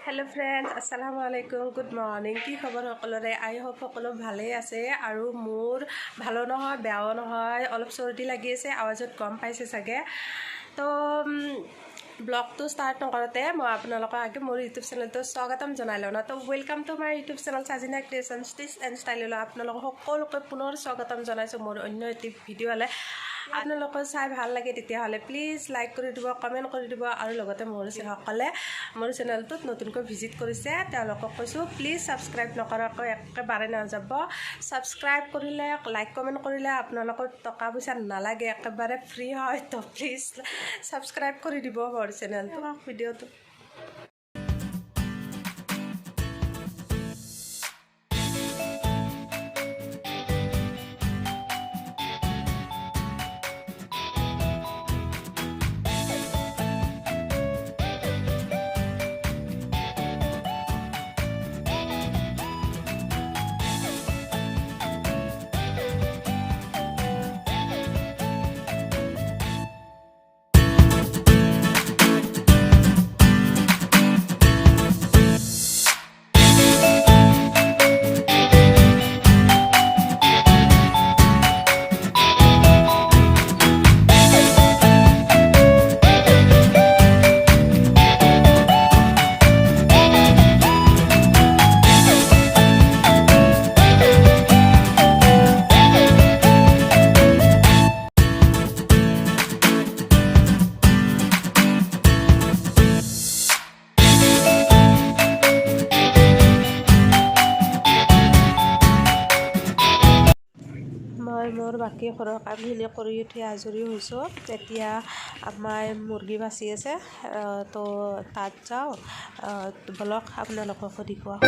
Hello friends अस्सलामु आलैकुम good morning की खबर सकलोरे I hope सकलो भाले आछे आरु मोर भालो নহয় बेयाओ নহয় अलप सर्दी লাগি আছে आवाजत गम पाइছে सगे तो ब्लॉग तो स्टार्ट नकरते मैं आपनालोকক आगे मोर यूट्यूब चैनल तो स्वागतम जनाइ लওঁ तो welcome to my YouTube channel Sajina creation stitch and style आपनालोকক সকলোকে পুনৰ स्वागतम जनाइছো मोर अन्य एटी भिडिओले आपनालोকক চাই ভাল লাগে তেতিয়া হলে প্লিজ লাইক কৰি দিব কমেন্ট কৰি দিব আৰু লগতে মোৰ সকলে মোৰ চেনেলটোত নতুনকৈ ভিজিট কৰিছে তেওঁলোকক কৈছো প্লিজ সাবস্ক্ৰাইব নকৰাকৈ একেবাৰে নাযাব সাবস্ক্ৰাইব কৰিলে লাইক কমেন্ট কৰিলে আপোনালোকৰ টকা পইচা নালাগে একেবাৰে ফ্ৰী হয় তো প্লিজ সাবস্ক্ৰাইব কৰি দিব মোৰ চেনেলটো ভিডিওটো मोर बाकी घৰৰ কামখিনি কৰি উঠি আজৰি হৈছোঁ তেতিয়া আমাৰ মুৰ্গী বাচি আছে তো তাত যাওঁ ব্লগ আপোনালোকক দেখুৱাও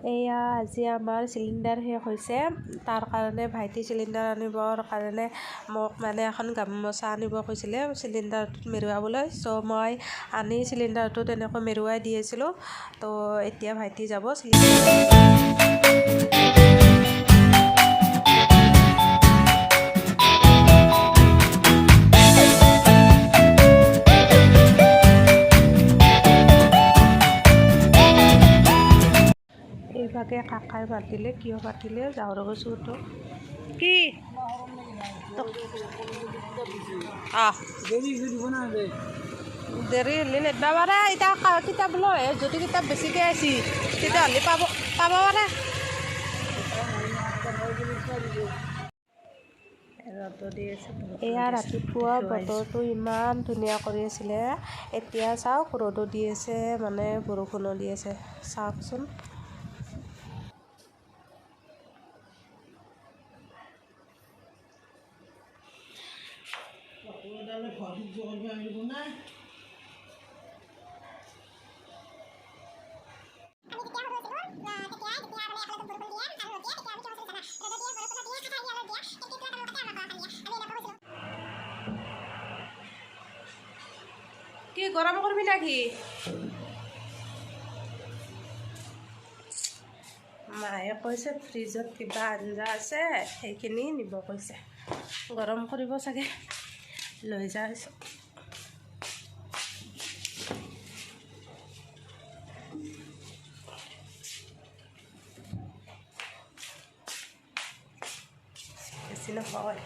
এয়া আজি আমাৰ সিলিন্ডাৰ শেষ হৈছে তাৰ কাৰণে ভাইটি সিলিন্ডাৰ আনিবৰ কাৰণে মোক মানে এখন গামোচা আনিব কৈছিলে সিলিন্ডাৰটোত মেৰুৱাবলৈ সো মই আনি সিলিন্ডাৰটোত এনেকৈ মেৰুৱাই দি আছিলোঁ তো এতিয়া ভাইটি যাব এইভাগে কাকাই মাতিলে কিয় মাতিলে যাওঁৰ গৈছোঁ তো কি দেৰি হ'লে নিদিব পাৰে এতিয়া কিতাপ লৈ যদি কিতাপ বেছিকৈ আছি তেতিয়াহ'লে পাব পাৰে। এয়া ৰাতিপুৱা বতৰটো ইমান ধুনীয়া কৰি আছিলে, এতিয়া চাওক ৰ'দো দি আছে মানে বৰষুণো দি আছে, চাওকচোন। কি গৰম কৰিবি নাকি? মায়ে কৈছে ফ্ৰিজত কিবা আঞ্জা আছে সেইখিনি নিব কৈছে, গৰম কৰিব চাগে, লৈ যাইছোঁ। বেছি নহয়।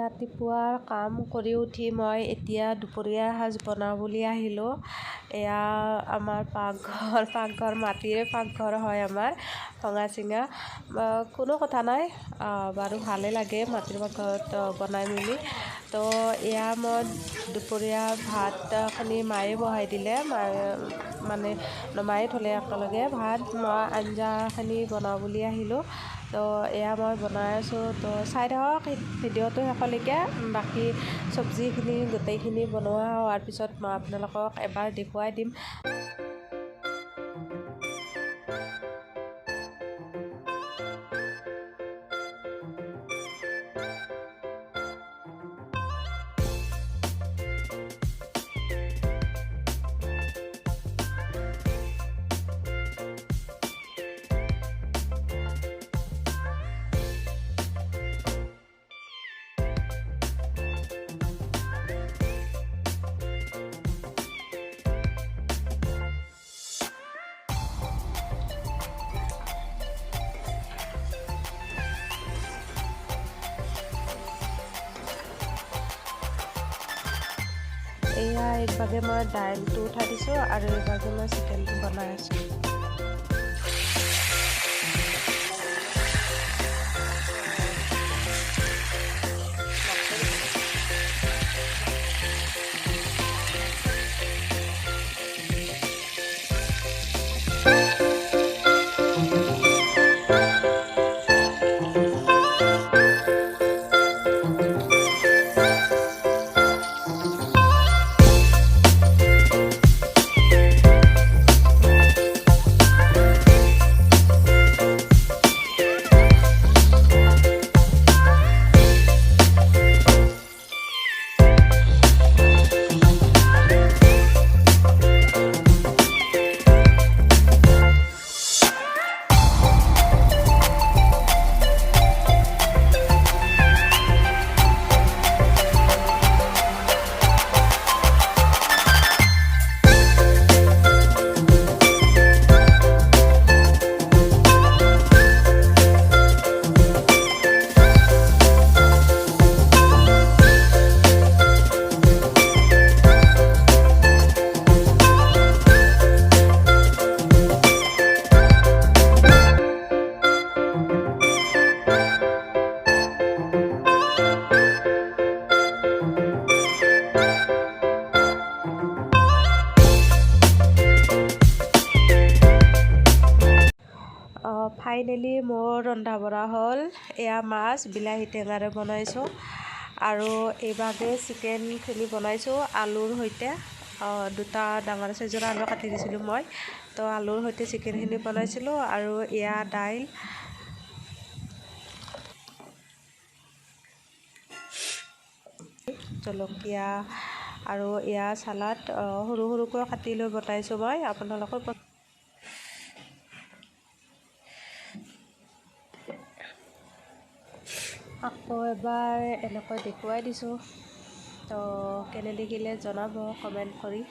ৰাতিপুৱাৰ কাম কৰি উঠি মই এতিয়া দুপৰীয়াৰ সাজ বনাওঁ বুলি আহিলোঁ। এয়া আমাৰ পাকঘৰ মাটিৰে পাকঘৰ হয় আমাৰ ভঙা চিঙা, কোনো কথা নাই বাৰু, ভালেই লাগে মাটিৰ পাকঘৰত বনাই মেলি। তো এয়া মই দুপৰীয়া ভাতখিনি মায়ে বহাই দিলে, মায়ে নমায়ে থ'লে একেলগে ভাত, মই আঞ্জাখিনি বনাওঁ বুলি আহিলোঁ। তো এয়া মই বনাই আছোঁ, তো চাই থাকক ভিডিঅ'টো শেষলৈকে। বাকী চব্জিখিনি গোটেইখিনি বনোৱা হোৱাৰ পিছত মই আপোনালোকক এবাৰ দেখুৱাই দিম। এয়া এইভাগে মই দাইলটো উঠাই দিছোঁ আৰু এইভাগে মই চিকেনটো বনাই আছোঁ। ফাইনেলি মোৰ ৰন্ধা বঢ়া হ'ল। এয়া মাছ বিলাহী টেঙাৰে বনাইছোঁ আৰু এইভাগে চিকেনখিনি বনাইছোঁ আলুৰ সৈতে। দুটা ডাঙৰ চাইজৰ আলু কাটি দিছিলোঁ মই, তো আলুৰ সৈতে চিকেনখিনি বনাইছিলোঁ। আৰু এয়া দাইল, জলকীয়া আৰু এয়া চালাড সৰু সৰুকৈ কাটি লৈ বনাইছোঁ মই। আপোনালোকৰ আকৌ এবাৰ এনেকৈ দেখুৱাই দিছোঁ, তো কেনে দেখিলে জনাব কমেণ্ট কৰি।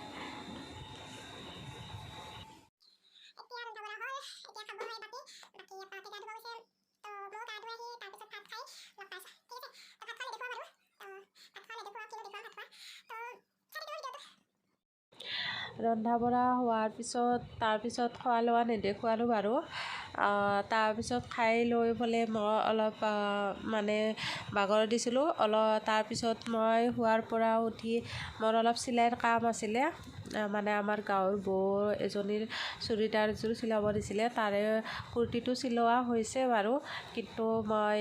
ৰন্ধা বঢ়া হোৱাৰ পিছত তাৰপিছত খোৱা লোৱা নেদেখুৱালোঁ বাৰু। তাৰপিছত খাই লৈ পেলাই মই অলপ মানে বাগৰ দিছিলোঁ তাৰপিছত মই শোৱাৰ পৰা উঠি মোৰ অলপ চিলাইৰ কাম আছিলে। মানে আমাৰ গাঁৱৰ বৌ এজনীৰ চুৰিদাৰযোৰ চিলাব দিছিলে, তাৰে কুৰ্তিটো চিলোৱা হৈছে বাৰু, কিন্তু মই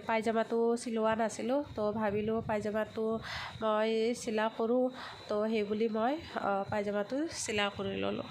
পাইজামাটো চিলোৱা নাছিলোঁ। তো ভাবিলোঁ পাইজামাটো মই চিলা কৰোঁ, তো সেইবুলি মই পাইজামাটো চিলা কৰি ল'লোঁ।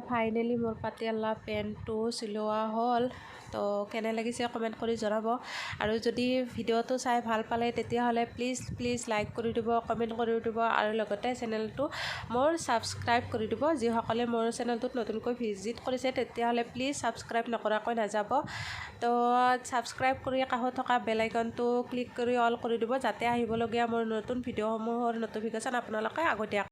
ফাইনেলি মোৰ পাটিয়ালা পেণ্টটো চিলোৱা হ'ল। তো কেনে লাগিছে কমেণ্ট কৰি জনাব। আৰু যদি ভিডিঅ'টো চাই ভাল পালে তেতিয়াহ'লে প্লিজ লাইক কৰি দিব, কমেণ্ট কৰি দিব আৰু লগতে চেনেলটো মোৰ ছাবস্ক্ৰাইব কৰি দিব। যিসকলে মোৰ চেনেলটোত নতুনকৈ ভিজিট কৰিছে তেতিয়াহ'লে প্লিজ ছাবস্ক্ৰাইব নকৰাকৈ নাযাব। তো ছাবস্ক্ৰাইব কৰি কাষত থকা বেল আইকনটো ক্লিক কৰি অল কৰি দিব, যাতে আহিবলগীয়া মোৰ নতুন ভিডিঅ'সমূহৰ ন'টিফিকেশ্যন আপোনালোকে আগতীয়াকৈ